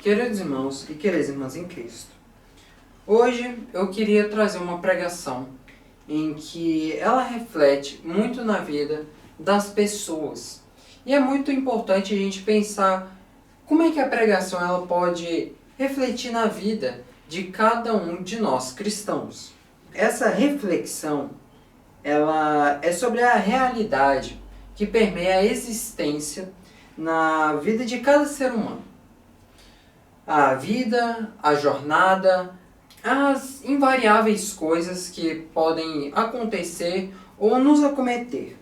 Queridos irmãos e queridas irmãs em Cristo, hoje eu queria trazer uma pregação em que ela reflete muito na vida das pessoas. E é muito importante a gente pensar como é que a pregação ela pode refletir na vida de cada um de nós cristãos. Essa reflexão ela é sobre a realidade que permeia a existência na vida de cada ser humano. A vida, a jornada, as invariáveis coisas que podem acontecer ou nos acometer.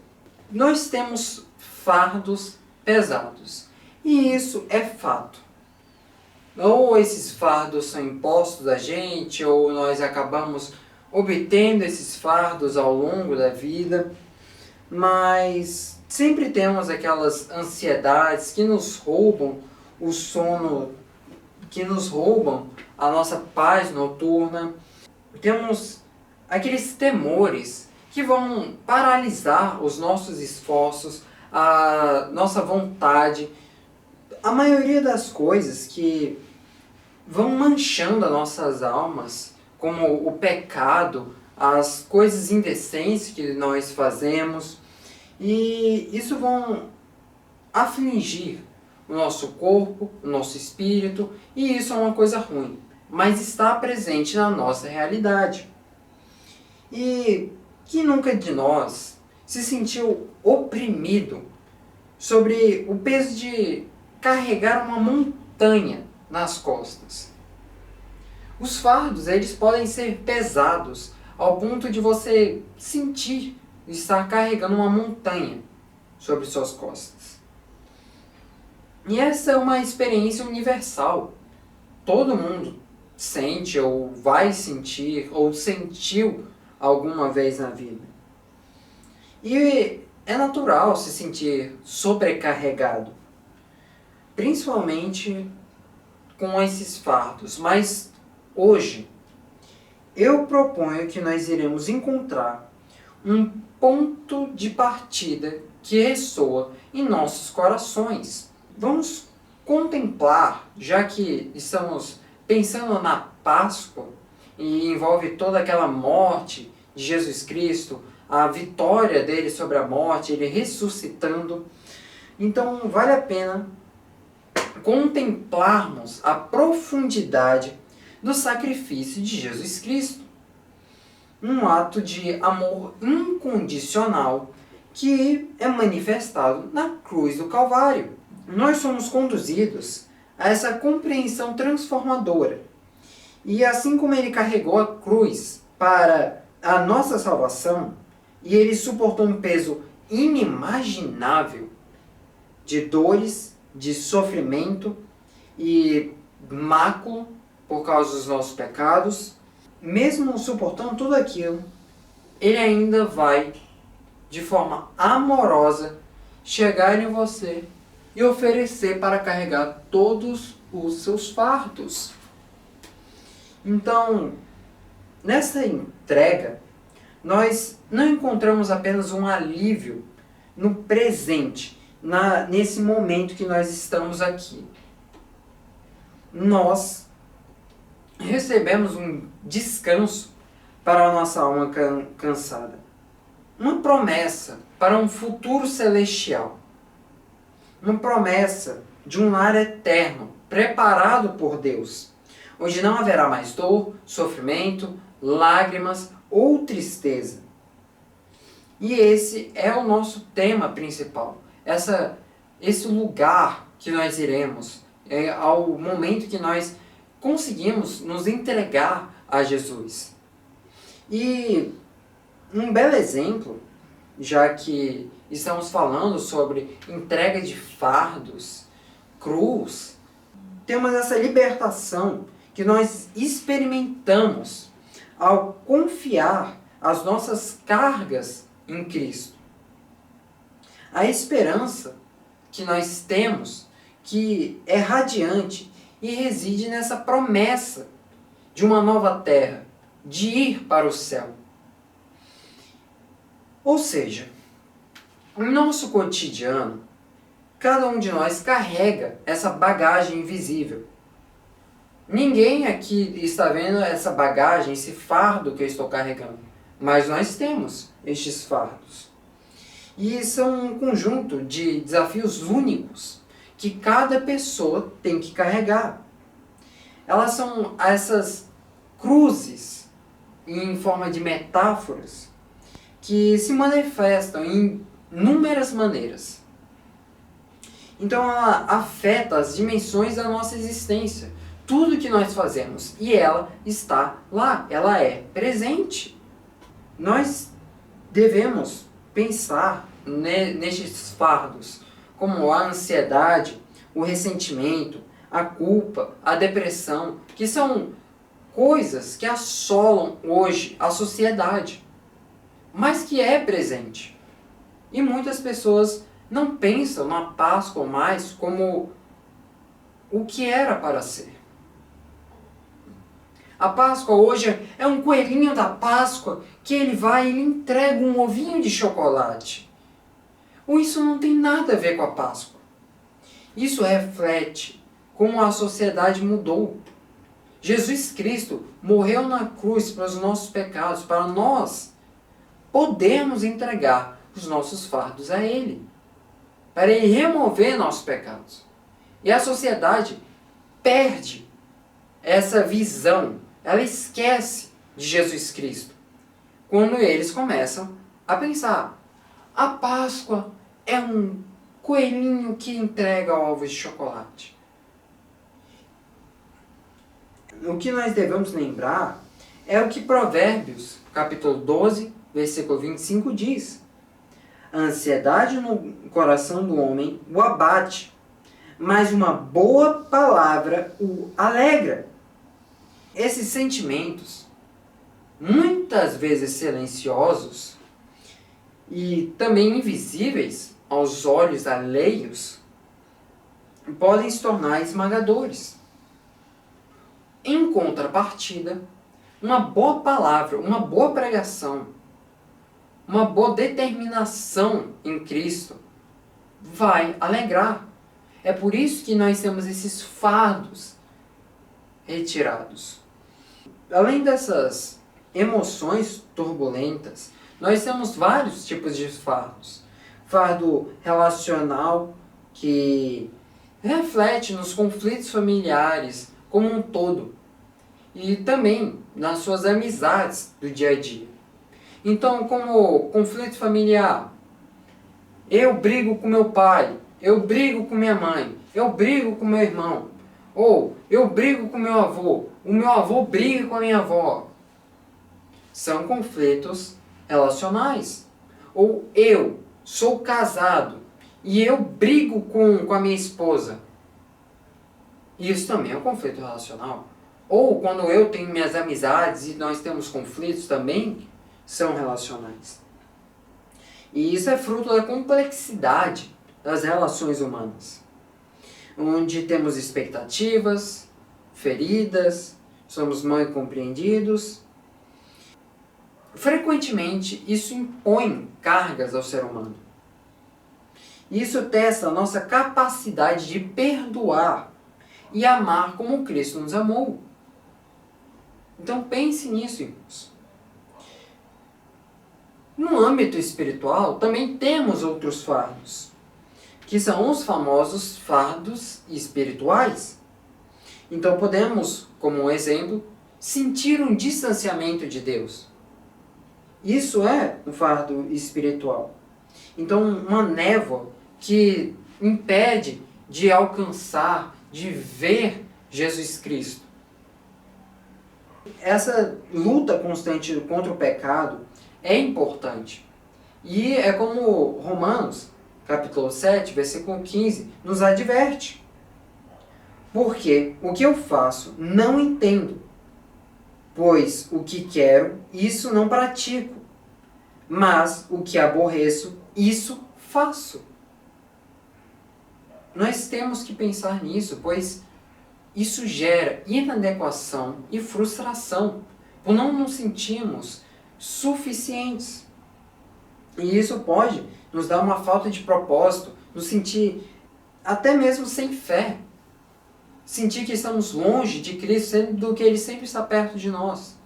Nós temos fardos pesados, e isso é fato. Ou esses fardos são impostos a gente, ou nós acabamos obtendo esses fardos ao longo da vida, mas sempre temos aquelas ansiedades que nos roubam o sono, que nos roubam a nossa paz noturna. Temos aqueles temores que vão paralisar os nossos esforços, a nossa vontade, a maioria das coisas que vão manchando as nossas almas, como o pecado, as coisas indecentes que nós fazemos, e isso vão afligir o nosso corpo, o nosso espírito, e isso é uma coisa ruim, mas está presente na nossa realidade. E que nunca de nós se sentiu oprimido sobre o peso de carregar uma montanha nas costas? Os fardos, eles podem ser pesados ao ponto de você sentir estar carregando uma montanha sobre suas costas. E essa é uma experiência universal. Todo mundo sente ou vai sentir ou sentiu alguma vez na vida. E é natural se sentir sobrecarregado, principalmente com esses fardos. Mas hoje eu proponho que nós iremos encontrar um ponto de partida que ressoa em nossos corações. Vamos contemplar, já que estamos pensando na Páscoa e envolve toda aquela morte de Jesus Cristo, a vitória dele sobre a morte, ele ressuscitando. Então vale a pena contemplarmos a profundidade do sacrifício de Jesus Cristo. Um ato de amor incondicional que é manifestado na cruz do Calvário. Nós somos conduzidos a essa compreensão transformadora. E assim como ele carregou a cruz para a nossa salvação, e ele suportou um peso inimaginável de dores, de sofrimento e mácula por causa dos nossos pecados, mesmo suportando tudo aquilo, ele ainda vai, de forma amorosa, chegar em você e oferecer para carregar todos os seus fardos. Então, nessa entrega, nós não encontramos apenas um alívio no presente, nesse momento que nós estamos aqui. Nós recebemos um descanso para a nossa alma cansada. Uma promessa para um futuro celestial. Uma promessa de um lar eterno, preparado por Deus, onde não haverá mais dor, sofrimento, lágrimas ou tristeza. E esse é o nosso tema principal. Esse lugar que nós iremos, ao momento que nós conseguimos nos entregar a Jesus. E um belo exemplo, já que estamos falando sobre entrega de fardos, cruz, temos essa libertação que nós experimentamos ao confiar as nossas cargas em Cristo. A esperança que nós temos, que é radiante e reside nessa promessa de uma nova terra, de ir para o céu. Ou seja, no nosso cotidiano, cada um de nós carrega essa bagagem invisível, Ninguém aqui está vendo essa bagagem, esse fardo que eu estou carregando, mas nós temos estes fardos. E são um conjunto de desafios únicos que cada pessoa tem que carregar. Elas são essas cruzes em forma de metáforas que se manifestam em inúmeras maneiras. Então ela afeta as dimensões da nossa existência, tudo que nós fazemos, e ela está lá, ela é presente. Nós devemos pensar nestes fardos, como a ansiedade, o ressentimento, a culpa, a depressão, que são coisas que assolam hoje a sociedade, mas que é presente. E muitas pessoas não pensam na Páscoa mais como o que era para ser. A Páscoa hoje é um coelhinho da Páscoa que ele vai e ele entrega um ovinho de chocolate. Isso não tem nada a ver com a Páscoa. Isso reflete como a sociedade mudou. Jesus Cristo morreu na cruz para os nossos pecados, para nós podermos entregar os nossos fardos a Ele, para Ele remover nossos pecados. E a sociedade perde essa visão, ela esquece de Jesus Cristo, quando eles começam a pensar: a Páscoa é um coelhinho que entrega ovos de chocolate. O que nós devemos lembrar é o que Provérbios, capítulo 12, versículo 25 diz: a ansiedade no coração do homem o abate, mas uma boa palavra o alegra. Esses sentimentos, muitas vezes silenciosos e também invisíveis aos olhos alheios, podem se tornar esmagadores. Em contrapartida, uma boa palavra, uma boa pregação, uma boa determinação em Cristo vai alegrar. É por isso que nós temos esses fardos retirados. Além dessas emoções turbulentas, nós temos vários tipos de fardos. Fardo relacional, que reflete nos conflitos familiares como um todo, e também nas suas amizades do dia a dia. Então, como conflito familiar, eu brigo com meu pai, eu brigo com minha mãe, eu brigo com meu irmão, ou eu brigo com meu avô, o meu avô briga com a minha avó. São conflitos relacionais. Ou eu sou casado e eu brigo com a minha esposa. Isso também é um conflito relacional. Ou quando eu tenho minhas amizades e nós temos conflitos também, são relacionais. E isso é fruto da complexidade das relações humanas, onde temos expectativas, feridas, somos mal compreendidos. Frequentemente, isso impõe cargas ao ser humano. Isso testa a nossa capacidade de perdoar e amar como Cristo nos amou. Então pense nisso, irmãos. No âmbito espiritual, também temos outros fardos, que são os famosos fardos espirituais. Então podemos, como um exemplo, sentir um distanciamento de Deus. Isso é um fardo espiritual. Então, uma névoa que impede de alcançar, de ver Jesus Cristo. Essa luta constante contra o pecado é importante. E é como Romanos, capítulo 7, versículo 15, nos adverte. Porque o que eu faço não entendo, pois o que quero, isso não pratico, mas o que aborreço, isso faço. Nós temos que pensar nisso, pois isso gera inadequação e frustração, por não nos sentirmos suficientes. E isso pode nos dar uma falta de propósito, nos sentir até mesmo sem fé. sentir que estamos longe de Cristo, sendo que Ele sempre está perto de nós.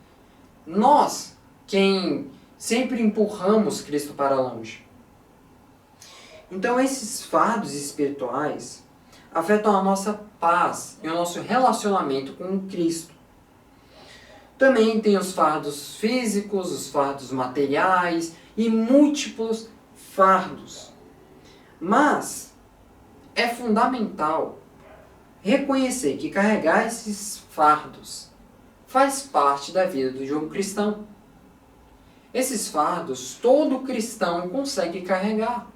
Nós, quem sempre empurramos Cristo para longe. Então esses fardos espirituais afetam a nossa paz e o nosso relacionamento com Cristo. Também tem os fardos físicos, os fardos materiais e múltiplos fardos. Mas é fundamental reconhecer que carregar esses fardos faz parte da vida do jogo cristão. Esses fardos todo cristão consegue carregar.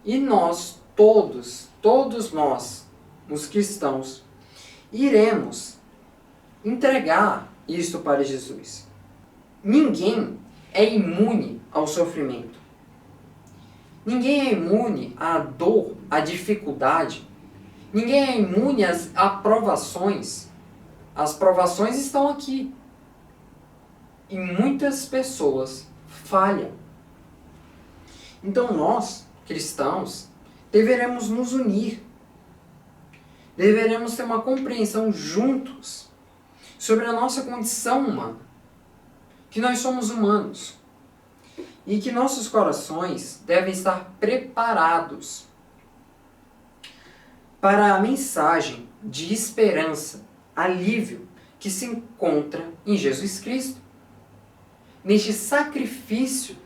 E nós, todos nós, os cristãos, iremos entregar isto para Jesus. Ninguém é imune ao sofrimento. Ninguém é imune à dor, à dificuldade. Ninguém é imune às aprovações. As provações estão aqui. E muitas pessoas falham. Então nós, cristãos, deveremos nos unir. Deveremos ter uma compreensão juntos sobre a nossa condição humana. Que nós somos humanos. E que nossos corações devem estar preparados para a mensagem de esperança, alívio que se encontra em Jesus Cristo. Neste sacrifício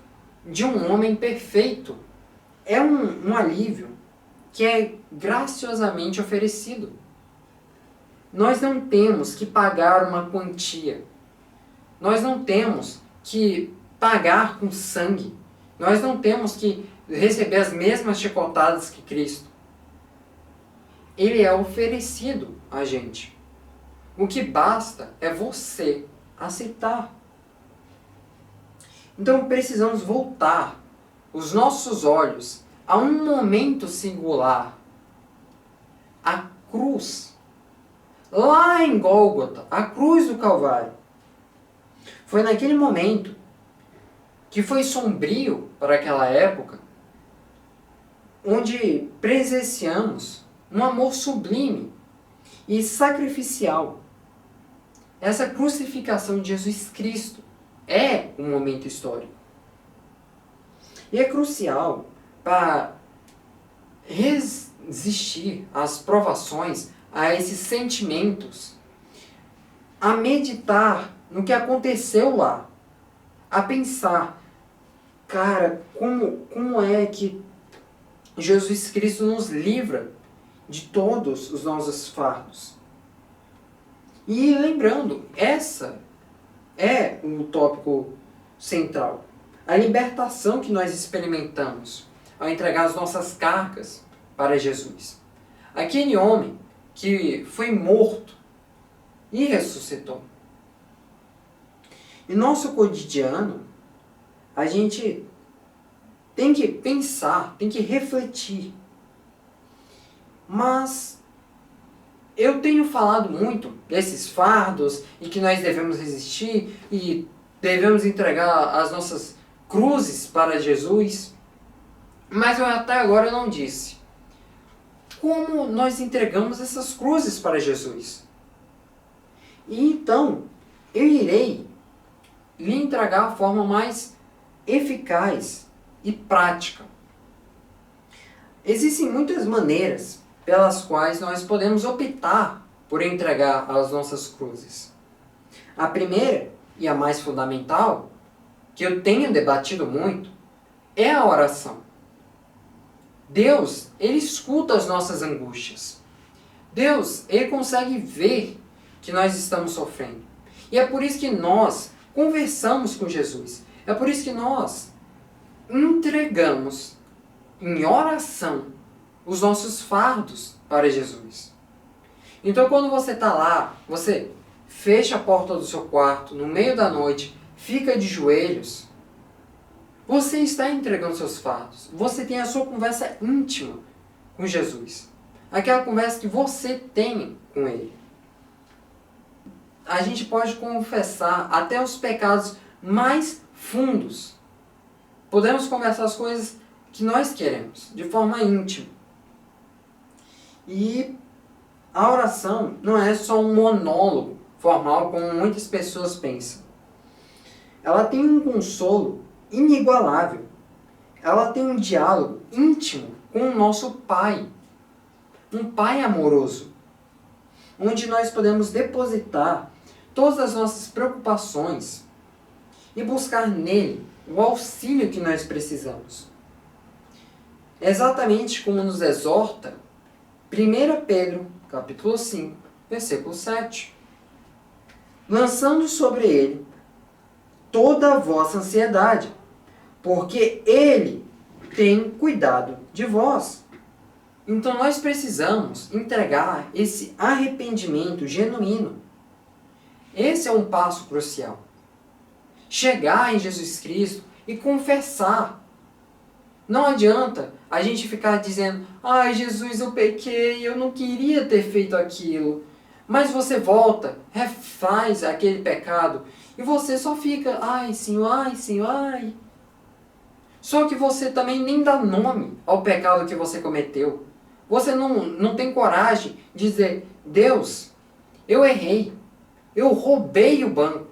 de um homem perfeito. É um alívio que é graciosamente oferecido. Nós não temos que pagar uma quantia. Nós não temos que pagar com sangue. Nós não temos que receber as mesmas chicotadas que Cristo. Ele é oferecido a gente. O que basta é você aceitar. Então precisamos voltar os nossos olhos a um momento singular. A cruz. Lá em Gólgota, a cruz do Calvário. Foi naquele momento que foi sombrio para aquela época, onde presenciamos um amor sublime e sacrificial. Essa crucificação de Jesus Cristo é um momento histórico. E é crucial para resistir às provações, a esses sentimentos, a meditar no que aconteceu lá, a pensar, cara, como é que Jesus Cristo nos livra de todos os nossos fardos. E lembrando, essa é o tópico central. A libertação que nós experimentamos ao entregar as nossas cargas para Jesus. Aquele homem que foi morto e ressuscitou. Em nosso cotidiano, a gente tem que pensar, tem que refletir. Mas eu tenho falado muito desses fardos e que nós devemos resistir e devemos entregar as nossas cruzes para Jesus. Mas eu até agora não disse como nós entregamos essas cruzes para Jesus. E então eu irei lhe entregar a forma mais eficaz e prática. Existem muitas maneiras pelas quais nós podemos optar por entregar as nossas cruzes. A primeira, e a mais fundamental, que eu tenho debatido muito, é a oração. Deus, Ele escuta as nossas angústias. Deus, Ele consegue ver que nós estamos sofrendo. E é por isso que nós conversamos com Jesus. É por isso que nós entregamos em oração os nossos fardos para Jesus. Então quando você está lá, você fecha a porta do seu quarto, no meio da noite, fica de joelhos, você está entregando seus fardos. Você tem a sua conversa íntima com Jesus. Aquela conversa que você tem com Ele. A gente pode confessar até os pecados mais fundos. Podemos conversar as coisas que nós queremos, de forma íntima. E a oração não é só um monólogo formal como muitas pessoas pensam. Ela tem um consolo inigualável. Ela tem um diálogo íntimo com o nosso Pai. Um Pai amoroso, onde nós podemos depositar todas as nossas preocupações e buscar nele o auxílio que nós precisamos. Exatamente como nos exorta 1 Pedro, capítulo 5, versículo 7. Lançando sobre ele toda a vossa ansiedade, porque ele tem cuidado de vós. Então nós precisamos entregar esse arrependimento genuíno. Esse é um passo crucial. Chegar em Jesus Cristo e confessar. Não adianta a gente ficar dizendo: ai, Jesus, eu pequei, eu não queria ter feito aquilo. Mas você volta, refaz aquele pecado e você só fica: ai, Senhor, ai. Só que você também nem dá nome ao pecado que você cometeu. Você não tem coragem de dizer: Deus, eu errei, eu roubei o banco.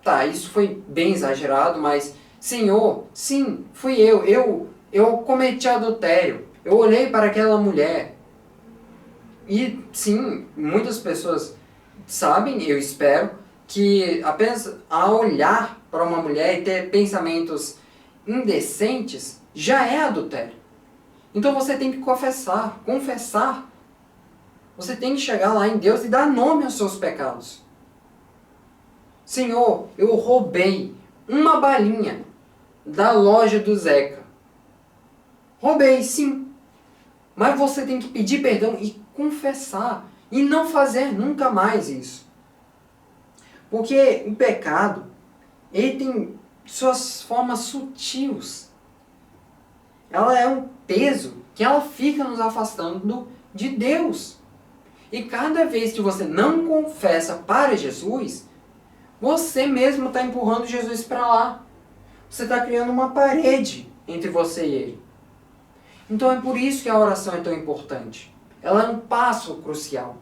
Tá, isso foi bem exagerado, mas Senhor, sim, fui eu cometi adultério, eu olhei para aquela mulher. E sim, muitas pessoas sabem, eu espero, que apenas a olhar para uma mulher e ter pensamentos indecentes já é adultério. Então você tem que confessar. Você tem que chegar lá em Deus e dar nome aos seus pecados. Senhor, eu roubei uma balinha da loja do Zeca. Roubei, sim. Mas você tem que pedir perdão e confessar. E não fazer nunca mais isso. Porque o pecado, ele tem suas formas sutis. Ela é um peso que ela fica nos afastando de Deus. E cada vez que você não confessa para Jesus, você mesmo está empurrando Jesus para lá. Você está criando uma parede entre você e Ele. Então é por isso que a oração é tão importante. Ela é um passo crucial.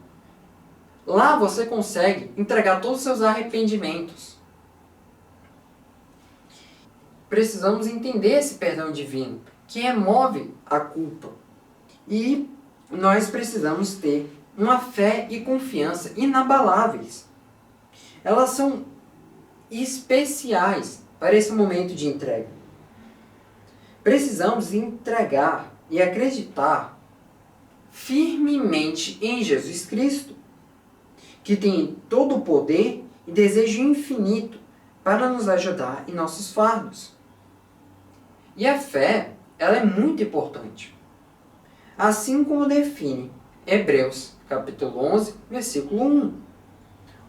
Lá você consegue entregar todos os seus arrependimentos. Precisamos entender esse perdão divino, que remove a culpa. E nós precisamos ter uma fé e confiança inabaláveis. Elas são especiais para esse momento de entrega. Precisamos entregar e acreditar firmemente em Jesus Cristo, que tem todo o poder e desejo infinito para nos ajudar em nossos fardos. E a fé, ela é muito importante. Assim como define Hebreus, capítulo 11, versículo 1.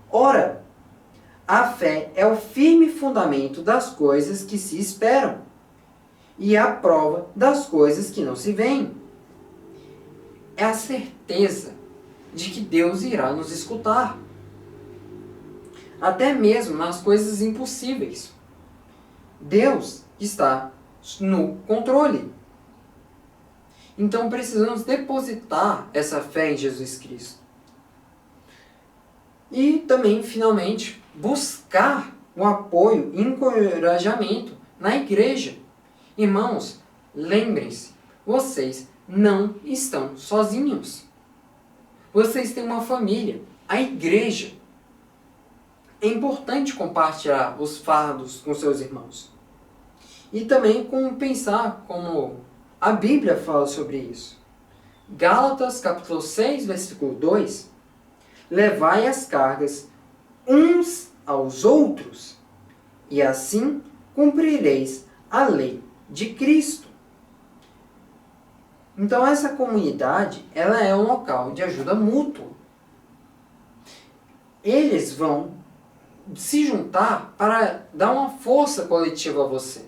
Ora, a fé é o firme fundamento das coisas que se esperam e a prova das coisas que não se veem. É a certeza de que Deus irá nos escutar, até mesmo nas coisas impossíveis. Deus está no controle. Então precisamos depositar essa fé em Jesus Cristo. E também, finalmente, buscar o apoio e encorajamento na igreja. Irmãos, lembrem-se, vocês não estão sozinhos. Vocês têm uma família, a igreja. É importante compartilhar os fardos com seus irmãos. E também pensar como a Bíblia fala sobre isso. Gálatas, capítulo 6, versículo 2. Levai as cargas uns aos outros, e assim cumprireis a lei de Cristo. Então essa comunidade, ela é um local de ajuda mútua. Eles vão se juntar para dar uma força coletiva a você.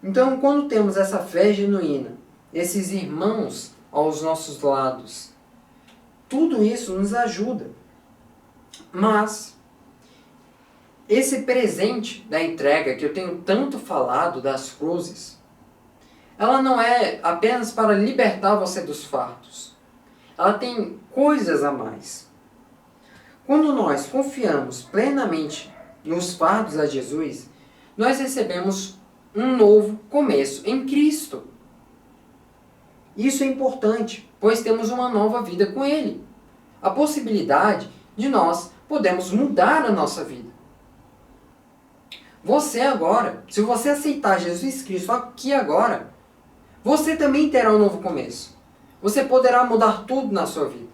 Então, quando temos essa fé genuína, esses irmãos aos nossos lados, tudo isso nos ajuda. Mas esse presente da entrega que eu tenho tanto falado das cruzes, ela não é apenas para libertar você dos fardos. ela tem coisas a mais. Quando nós confiamos plenamente nos fardos a Jesus, nós recebemos um novo começo em Cristo. Isso é importante, pois temos uma nova vida com Ele. A possibilidade de nós podermos mudar a nossa vida. Você agora, se você aceitar Jesus Cristo aqui agora, você também terá um novo começo. Você poderá mudar tudo na sua vida.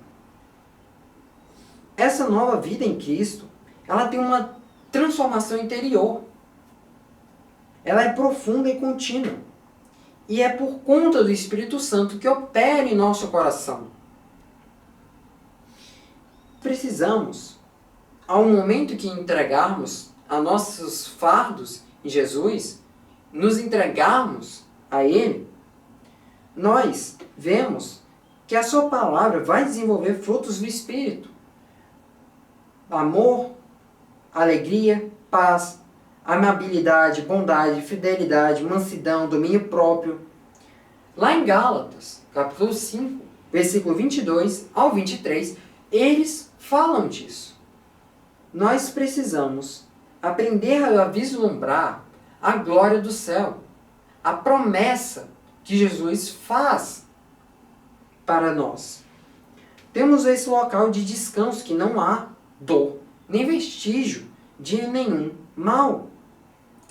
Essa nova vida em Cristo, ela tem uma transformação interior. Ela é profunda e contínua. E é por conta do Espírito Santo que opera em nosso coração. Precisamos, ao momento que entregarmos a nossos fardos em Jesus, nos entregarmos a Ele, nós vemos que a sua palavra vai desenvolver frutos do Espírito. Amor, alegria, paz, amabilidade, bondade, fidelidade, mansidão, domínio próprio. Lá em Gálatas, capítulo 5, versículo 22 ao 23, eles falam disso. Nós precisamos aprender a vislumbrar a glória do céu, a promessa que Jesus faz para nós. Temos esse local de descanso que não há dor, nem vestígio de nenhum mal.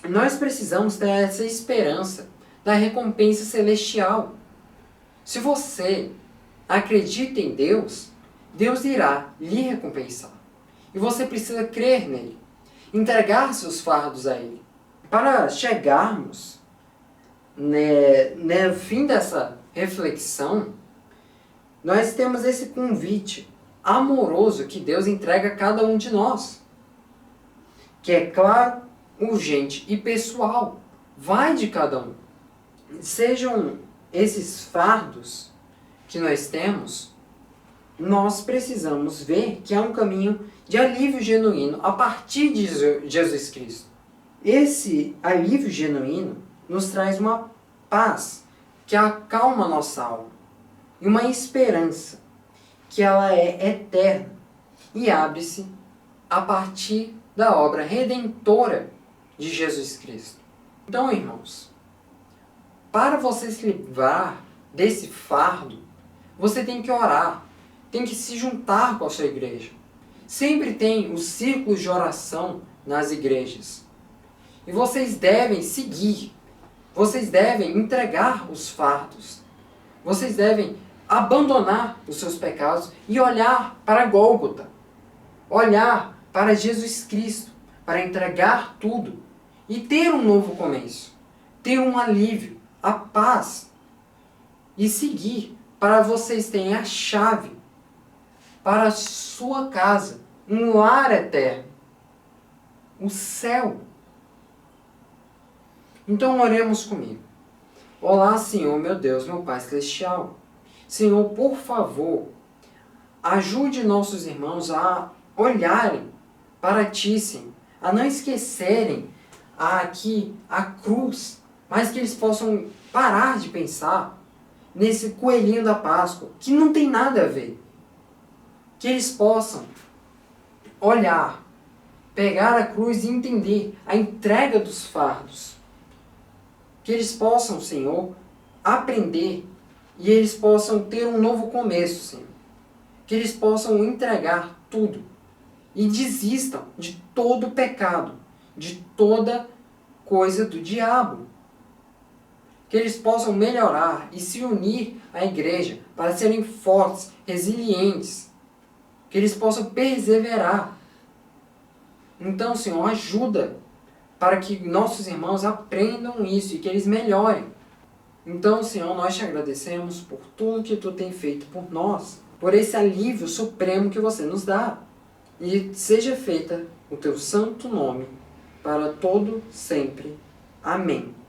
Nós precisamos ter essa esperança da recompensa celestial. Se você acredita em Deus, Deus irá lhe recompensar. E você precisa crer nele, entregar seus fardos a Ele. Para chegarmos no fim dessa reflexão, nós temos esse convite amoroso que Deus entrega a cada um de nós, que é claro, urgente e pessoal. Vai de cada um. Sejam esses fardos que nós temos, nós precisamos ver que há um caminho de alívio genuíno a partir de Jesus Cristo. Esse alívio genuíno nos traz uma paz que acalma a nossa alma e uma esperança que ela é eterna e abre-se a partir da obra redentora de Jesus Cristo. Então, irmãos, para você se livrar desse fardo, você tem que orar, tem que se juntar com a sua igreja. Sempre tem os círculos de oração nas igrejas. E vocês devem seguir, vocês devem entregar os fardos, vocês devem abandonar os seus pecados e olhar para Gólgota, olhar para Jesus Cristo, para entregar tudo e ter um novo começo, ter um alívio, a paz e seguir para vocês terem a chave para a sua casa, um lar eterno, o céu. Então oremos comigo. Olá, Senhor, meu Deus, meu Pai Celestial. Senhor, por favor, ajude nossos irmãos a olharem para Ti, Senhor, a não esquecerem aqui a cruz, mas que eles possam parar de pensar nesse coelhinho da Páscoa, que não tem nada a ver. Que eles possam olhar, pegar a cruz e entender a entrega dos fardos. Que eles possam, Senhor, aprender e eles possam ter um novo começo, Senhor. Que eles possam entregar tudo e desistam de todo o pecado, de toda coisa do diabo. Que eles possam melhorar e se unir à igreja para serem fortes, resilientes. Que eles possam perseverar. Então, Senhor, ajuda para que nossos irmãos aprendam isso e que eles melhorem. Então, Senhor, nós te agradecemos por tudo que Tu tem feito por nós, por esse alívio supremo que Você nos dá. E seja feita o Teu santo nome para todo sempre. Amém.